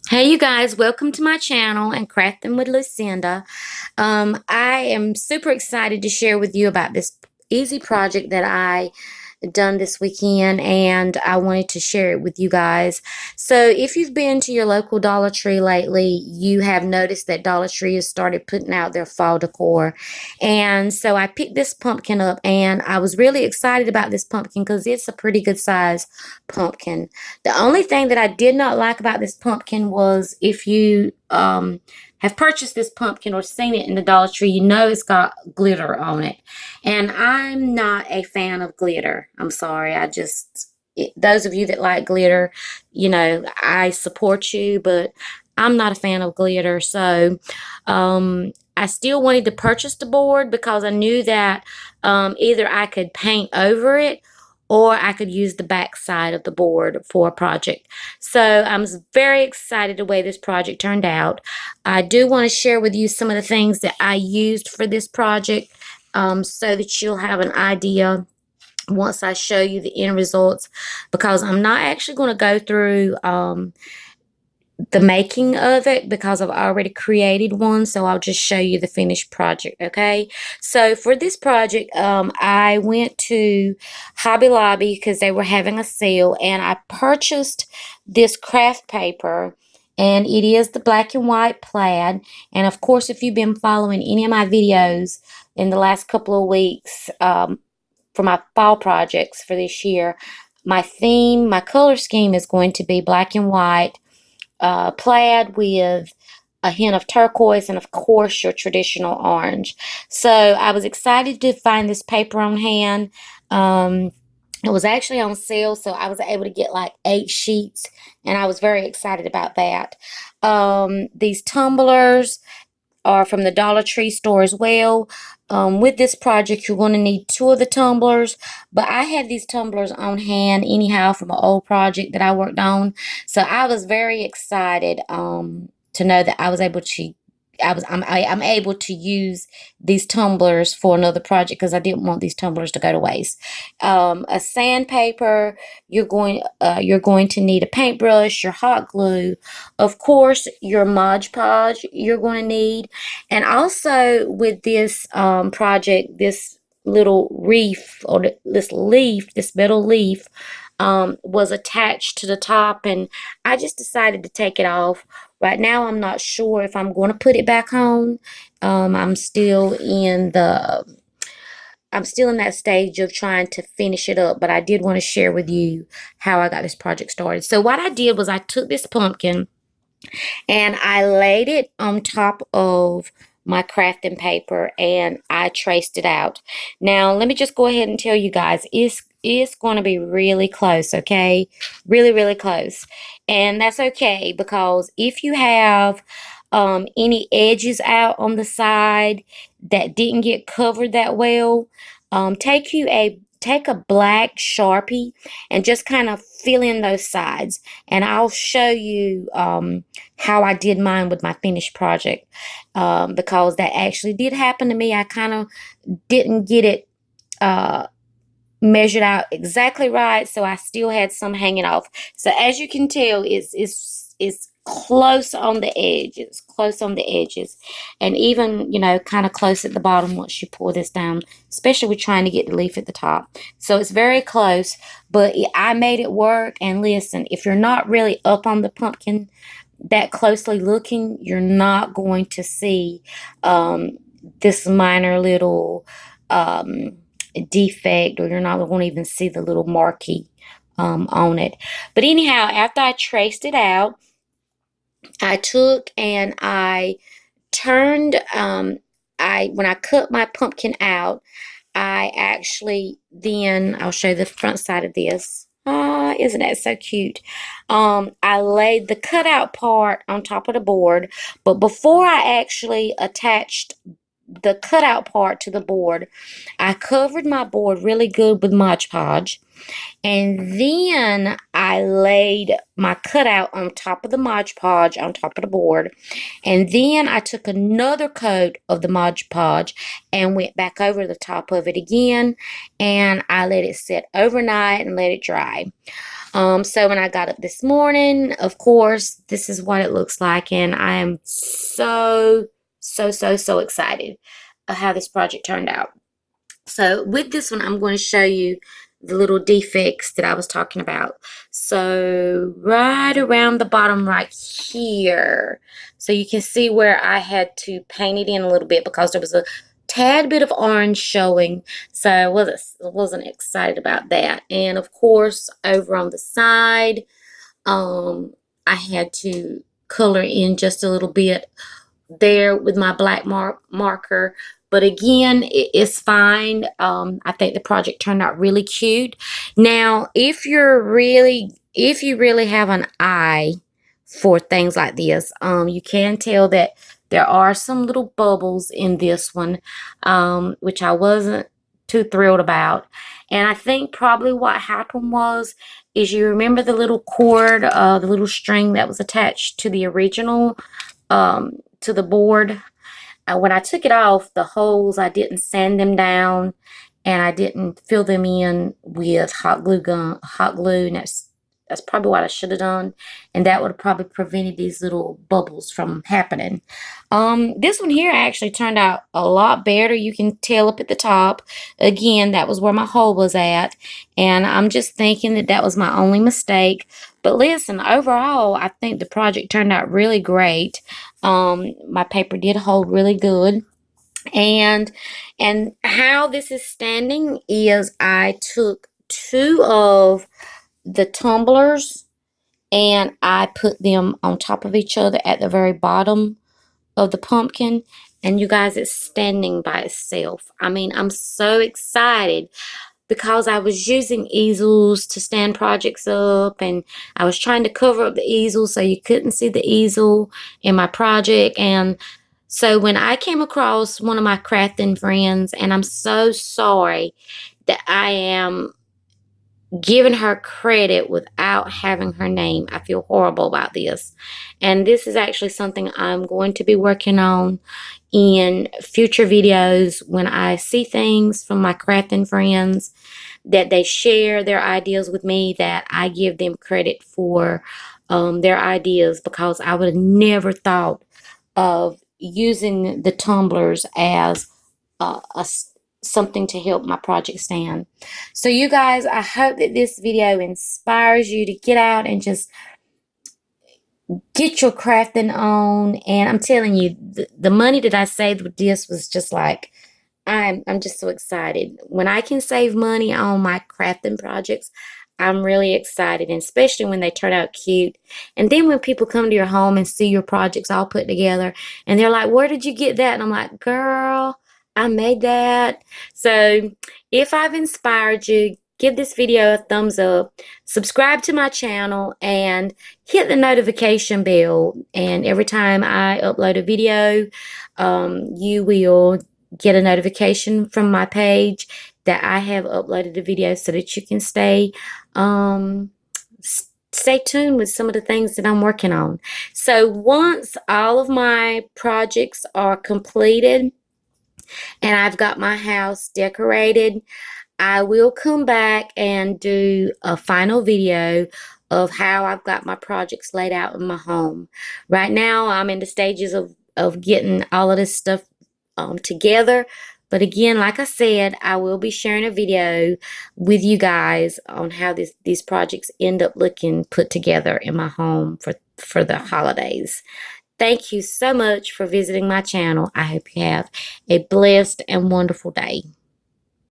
Hey you guys, welcome to my channel and Crafting with Lucinda. I am super excited to share with you about this easy project that I done this weekend, and I wanted to share it with you guys. So if you've been to your local Dollar Tree lately, you have noticed that Dollar Tree has started putting out their fall decor. And so I picked this pumpkin up, and I was really excited about this pumpkin because it's a pretty good size pumpkin. The only thing that I did not like about this pumpkin was, if you have purchased this pumpkin or seen it in the Dollar Tree, you know it's got glitter on it. And I'm not a fan of glitter. I'm sorry. Those of you that like glitter, I support you, but I'm not a fan of glitter. So I still wanted to purchase the board because I knew that either I could paint over it or I could use the back side of the board for a project. So I'm very excited the way this project turned out. I do want to share with you some of the things that I used for this project, so that you'll have an idea once I show you the end results, because I'm not actually going to go through the making of it because I've already created one, so I'll just show you the finished project. Okay, so for this project, I went to Hobby Lobby because they were having a sale, and I purchased this craft paper, and it is the black and white plaid. And of course, if you've been following any of my videos in the last couple of weeks, for my fall projects for this year, my color scheme is going to be black and white, plaid with a hint of turquoise, and of course your traditional orange. So I was excited to find this paper on hand. It was actually on sale, so I was able to get like 8 sheets, and I was very excited about that. These tumblers are from the Dollar Tree store as well. With this project, you're going to need 2 of the tumblers, but I had these tumblers on hand anyhow from an old project that I worked on. So I was very excited to know that I was able to I'm able to use these tumblers for another project because I didn't want these tumblers to go to waste. A sandpaper, you're going to need a paintbrush, your hot glue, of course your Mod Podge you're going to need, and also with this project, this little reef, or this metal leaf, was attached to the top, and I just decided to take it off. Right now, I'm not sure if I'm going to put it back on. I'm still in that stage of trying to finish it up, but I did want to share with you how I got this project started. So what I did was I took this pumpkin and I laid it on top of my crafting paper, and I traced it out. Now, let me just go ahead and tell you guys, it's going to be really close, okay? Really, really close. And that's okay, because if you have any edges out on the side that didn't get covered that well, take a black Sharpie and just kind of fill in those sides, and I'll show you how I did mine with my finished project, because that actually did happen to me. I kind of didn't get it measured out exactly right, so I still had some hanging off. So as you can tell, it's close on the edges, and even, kind of close at the bottom once you pour this down, especially with trying to get the leaf at the top. So it's very close, but I made it work. And listen, if you're not really up on the pumpkin that closely looking, you're not going to see this minor little defect, or you're not going to even see the little marquee on it. But anyhow, after I traced it out, I took and I turned, when I cut my pumpkin out, I actually, then I'll show you the front side of this. Isn't that so cute? I laid the cutout part on top of the board, but before I actually attached the cutout part to the board, I covered my board really good with Mod Podge, and then I laid my cutout on top of the Mod Podge on top of the board, and then I took another coat of the Mod Podge and went back over the top of it again, and I let it sit overnight and let it dry. So when I got up this morning, of course, this is what it looks like, and I am so excited of how this project turned out. So with this one, I'm going to show you the little defects that I was talking about. So right around the bottom right here, so you can see where I had to paint it in a little bit because there was a tad bit of orange showing, so I wasn't excited about that. And of course, over on the side, I had to color in just a little bit there with my black marker. But again, it's fine. I think the project turned out really cute. Now, if you really have an eye for things like this, you can tell that there are some little bubbles in this one, which I wasn't too thrilled about. And I think probably what happened is you remember the little cord, the little string that was attached to the original, to the board. When I took it off, the holes, I didn't sand them down, and I didn't fill them in with hot glue, and that's probably what I should have done, and that would have probably prevented these little bubbles from happening. This one here actually turned out a lot better. You can tell up at the top. Again, that was where my hole was at, and I'm just thinking that that was my only mistake. But listen, overall, I think the project turned out really great. My paper did hold really good. And how this is standing is I took 2 of the tumblers and I put them on top of each other at the very bottom of the pumpkin, and you guys, it's standing by itself. I mean, I'm so excited because I was using easels to stand projects up, and I was trying to cover up the easel so you couldn't see the easel in my project. And so when I came across one of my crafting friends, and I'm so sorry that I am giving her credit without having her name. I feel horrible about this. And this is actually something I'm going to be working on in future videos when I see things from my crafting friends that they share their ideas with me, that I give them credit for their ideas, because I would have never thought of using the tumblers as something to help my project stand. So you guys, I hope that this video inspires you to get out and just get your crafting on. And I'm telling you, the money that I saved with this was just like, I'm just so excited. When I can save money on my crafting projects, I'm really excited, and especially when they turn out cute. And then when people come to your home and see your projects all put together, and they're like, where did you get that? And I'm like, girl, I made that. So if I've inspired you, give this video a thumbs up, subscribe to my channel, and hit the notification bell. And every time I upload a video, you will get a notification from my page that I have uploaded a video, so that you can stay tuned with some of the things that I'm working on. So once all of my projects are completed and I've got my house decorated, I will come back and do a final video of how I've got my projects laid out in my home. Right now, I'm in the stages of getting all of this stuff together. But again, like I said, I will be sharing a video with you guys on how these projects end up looking put together in my home for the holidays. Thank you so much for visiting my channel. I hope you have a blessed and wonderful day.